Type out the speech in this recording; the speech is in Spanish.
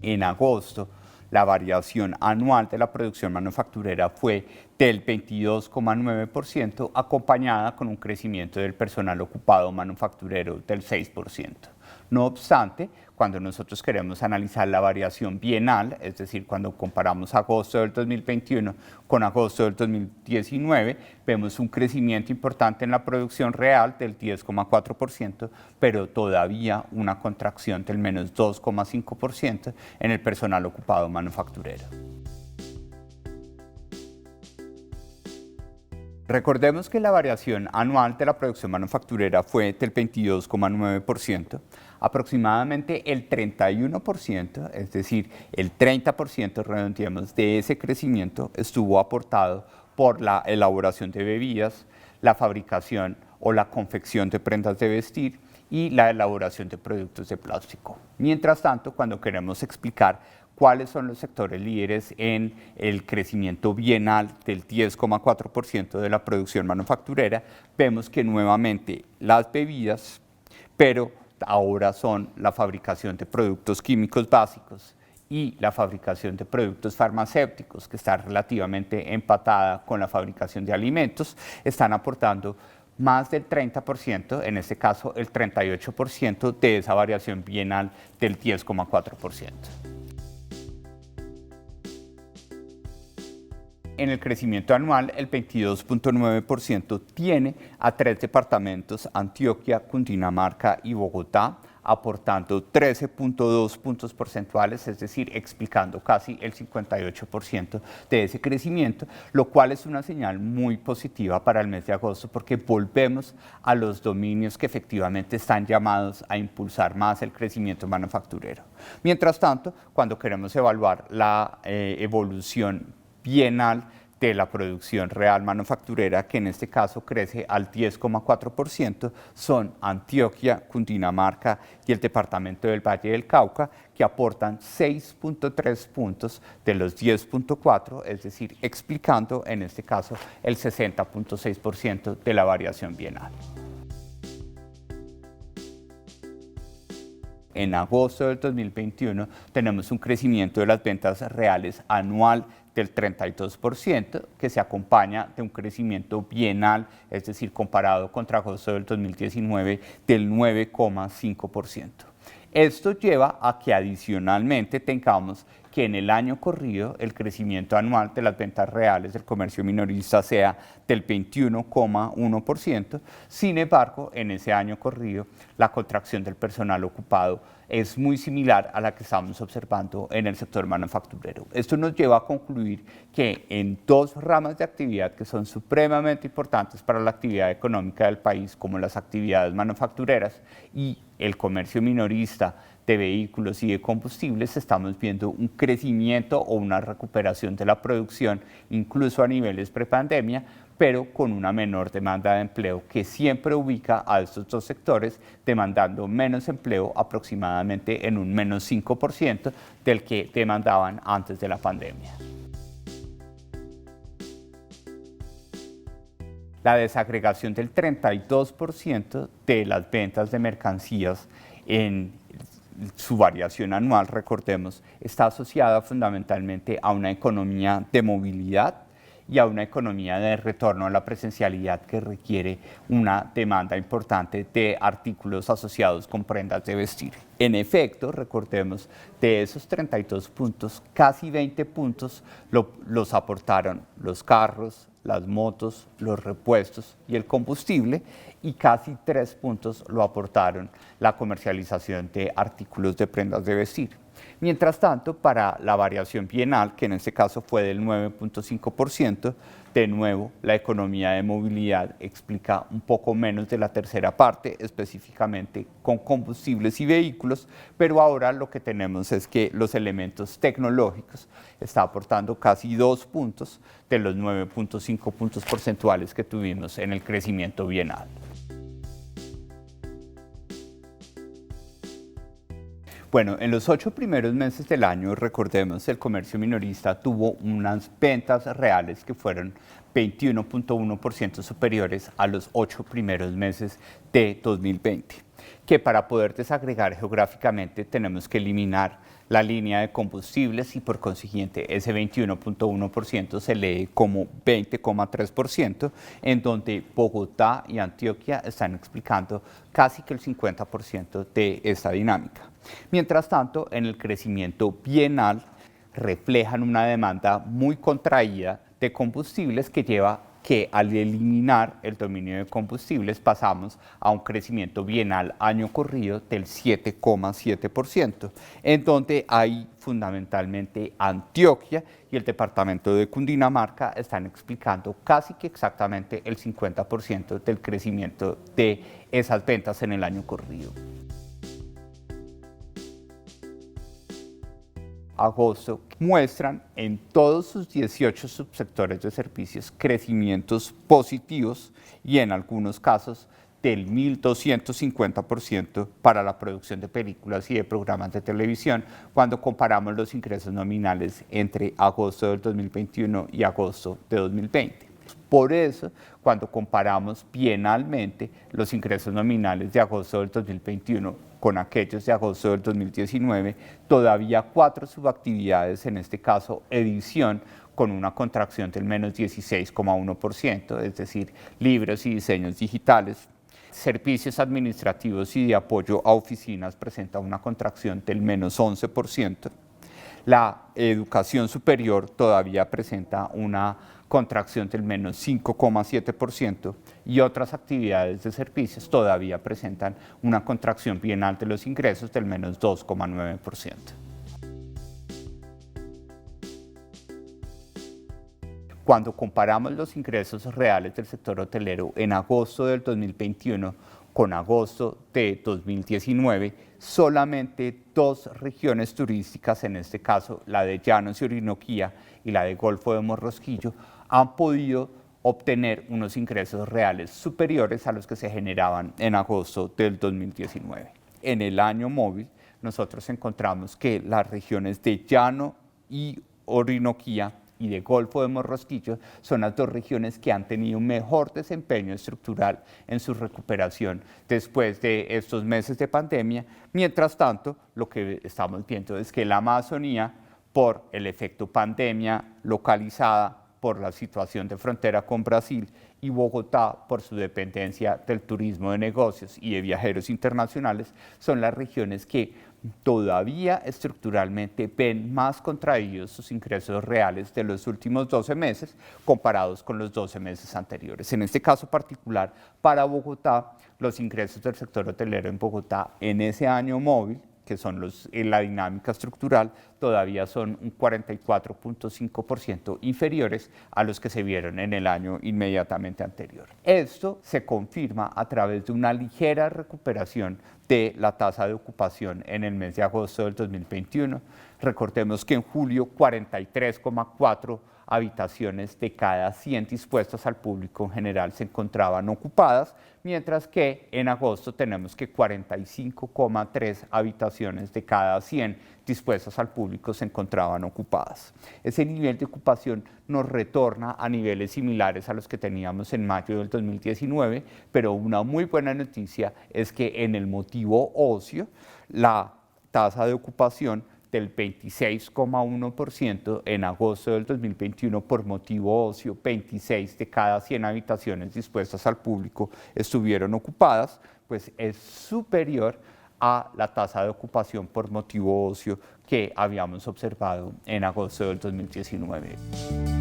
En agosto, la variación anual de la producción manufacturera fue del 22,9%, acompañada con un crecimiento del personal ocupado manufacturero del 6%. No obstante, cuando nosotros queremos analizar la variación bienal, es decir, cuando comparamos agosto del 2021 con agosto del 2019, vemos un crecimiento importante en la producción real del 10,4%, pero todavía una contracción del menos 2,5% en el personal ocupado manufacturero. Recordemos que la variación anual de la producción manufacturera fue del 22,9%. Aproximadamente el 31%, es decir, el 30% redondeemos de ese crecimiento estuvo aportado por la elaboración de bebidas, la fabricación o la confección de prendas de vestir y la elaboración de productos de plástico. Mientras tanto, cuando queremos explicar cuáles son los sectores líderes en el crecimiento bienal del 10,4% de la producción manufacturera, vemos que nuevamente las bebidas, pero ahora son la fabricación de productos químicos básicos y la fabricación de productos farmacéuticos, que está relativamente empatada con la fabricación de alimentos, están aportando más del 30%, en este caso el 38% de esa variación bienal del 10,4%. En el crecimiento anual, el 22,9% tiene a 3 departamentos, Antioquia, Cundinamarca y Bogotá, aportando 13,2 puntos porcentuales, es decir, explicando casi el 58% de ese crecimiento, lo cual es una señal muy positiva para el mes de agosto porque volvemos a los dominios que efectivamente están llamados a impulsar más el crecimiento manufacturero. Mientras tanto, cuando queremos evaluar la evolución bienal de la producción real manufacturera, que en este caso crece al 10,4%, son Antioquia, Cundinamarca y el departamento del Valle del Cauca, que aportan 6,3 puntos de los 10,4, es decir, explicando en este caso el 60,6% de la variación bienal. En agosto del 2021 tenemos un crecimiento de las ventas reales anual del 32%, que se acompaña de un crecimiento bienal, es decir, comparado contra agosto del 2019, del 9,5%. Esto lleva a que adicionalmente tengamos que en el año corrido el crecimiento anual de las ventas reales del comercio minorista sea del 21,1%. Sin embargo, en ese año corrido, la contracción del personal ocupado es muy similar a la que estamos observando en el sector manufacturero. Esto nos lleva a concluir que en dos ramas de actividad que son supremamente importantes para la actividad económica del país, como las actividades manufactureras y el comercio minorista de vehículos y de combustibles, estamos viendo un crecimiento o una recuperación de la producción, incluso a niveles prepandemia, pero con una menor demanda de empleo que siempre ubica a estos dos sectores demandando menos empleo, aproximadamente en un menos 5% del que demandaban antes de la pandemia. La desagregación del 32% de las ventas de mercancías en su variación anual, recordemos, está asociada fundamentalmente a una economía de movilidad y a una economía de retorno a la presencialidad que requiere una demanda importante de artículos asociados con prendas de vestir. En efecto, recordemos, de esos 32 puntos, casi 20 puntos los aportaron los carros, las motos, los repuestos y el combustible, y casi 3 puntos lo aportaron la comercialización de artículos de prendas de vestir. Mientras tanto, para la variación bienal, que en este caso fue del 9,5%, de nuevo, la economía de movilidad explica un poco menos de la tercera parte, específicamente con combustibles y vehículos, pero ahora lo que tenemos es que los elementos tecnológicos están aportando casi 2 puntos de los 9,5 puntos porcentuales que tuvimos en el crecimiento bienal. Bueno, en los 8 primeros meses del año, recordemos, el comercio minorista tuvo unas ventas reales que fueron 21.1% superiores a los 8 primeros meses de 2020, que para poder desagregar geográficamente tenemos que eliminar la línea de combustibles y por consiguiente ese 21.1% se lee como 20,3%, en donde Bogotá y Antioquia están explicando casi que el 50% de esta dinámica. Mientras tanto, en el crecimiento bienal reflejan una demanda muy contraída de combustibles que lleva que al eliminar el dominio de combustibles pasamos a un crecimiento bienal año corrido del 7,7%, en donde hay fundamentalmente Antioquia y el departamento de Cundinamarca están explicando casi que exactamente el 50% del crecimiento de esas ventas en el año corrido. Agosto muestran en todos sus 18 subsectores de servicios crecimientos positivos y en algunos casos del 1.250% para la producción de películas y de programas de televisión cuando comparamos los ingresos nominales entre agosto del 2021 y agosto de 2020. Por eso, cuando comparamos bienalmente los ingresos nominales de agosto del 2021 con aquellos de agosto del 2019, todavía 4 subactividades, en este caso edición, con una contracción del menos 16,1%, es decir, libros y diseños digitales. Servicios administrativos y de apoyo a oficinas presenta una contracción del menos 11%. La educación superior todavía presenta una contracción del menos 5,7% y otras actividades de servicios todavía presentan una contracción bienal de los ingresos del menos 2,9%. Cuando comparamos los ingresos reales del sector hotelero en agosto del 2021 con agosto de 2019, solamente 2 regiones turísticas, en este caso la de Llanos y Orinoquía y la de Golfo de Morrosquillo, han podido obtener unos ingresos reales superiores a los que se generaban en agosto del 2019. En el año móvil, nosotros encontramos que las regiones de Llano y Orinoquía y de Golfo de Morrosquillo son las 2 regiones que han tenido un mejor desempeño estructural en su recuperación después de estos meses de pandemia. Mientras tanto, lo que estamos viendo es que la Amazonía, por el efecto pandemia localizada, por la situación de frontera con Brasil, y Bogotá, por su dependencia del turismo de negocios y de viajeros internacionales, son las regiones que todavía estructuralmente ven más contraídos sus ingresos reales de los últimos 12 meses comparados con los 12 meses anteriores. En este caso particular, para Bogotá, los ingresos del sector hotelero en Bogotá en ese año móvil, que son en la dinámica estructural, todavía son un 44,5% inferiores a los que se vieron en el año inmediatamente anterior. Esto se confirma a través de una ligera recuperación de la tasa de ocupación en el mes de agosto del 2021. Recordemos que en julio 43,4 habitaciones de cada 100 dispuestas al público en general se encontraban ocupadas, mientras que en agosto tenemos que 45,3 habitaciones de cada 100 dispuestas al público se encontraban ocupadas. Ese nivel de ocupación nos retorna a niveles similares a los que teníamos en mayo del 2019, pero una muy buena noticia es que en el motivo ocio, la tasa de ocupación del 26,1% en agosto del 2021 por motivo ocio, 26 de cada 100 habitaciones dispuestas al público estuvieron ocupadas, pues es superior a la tasa de ocupación por motivo ocio que habíamos observado en agosto del 2019.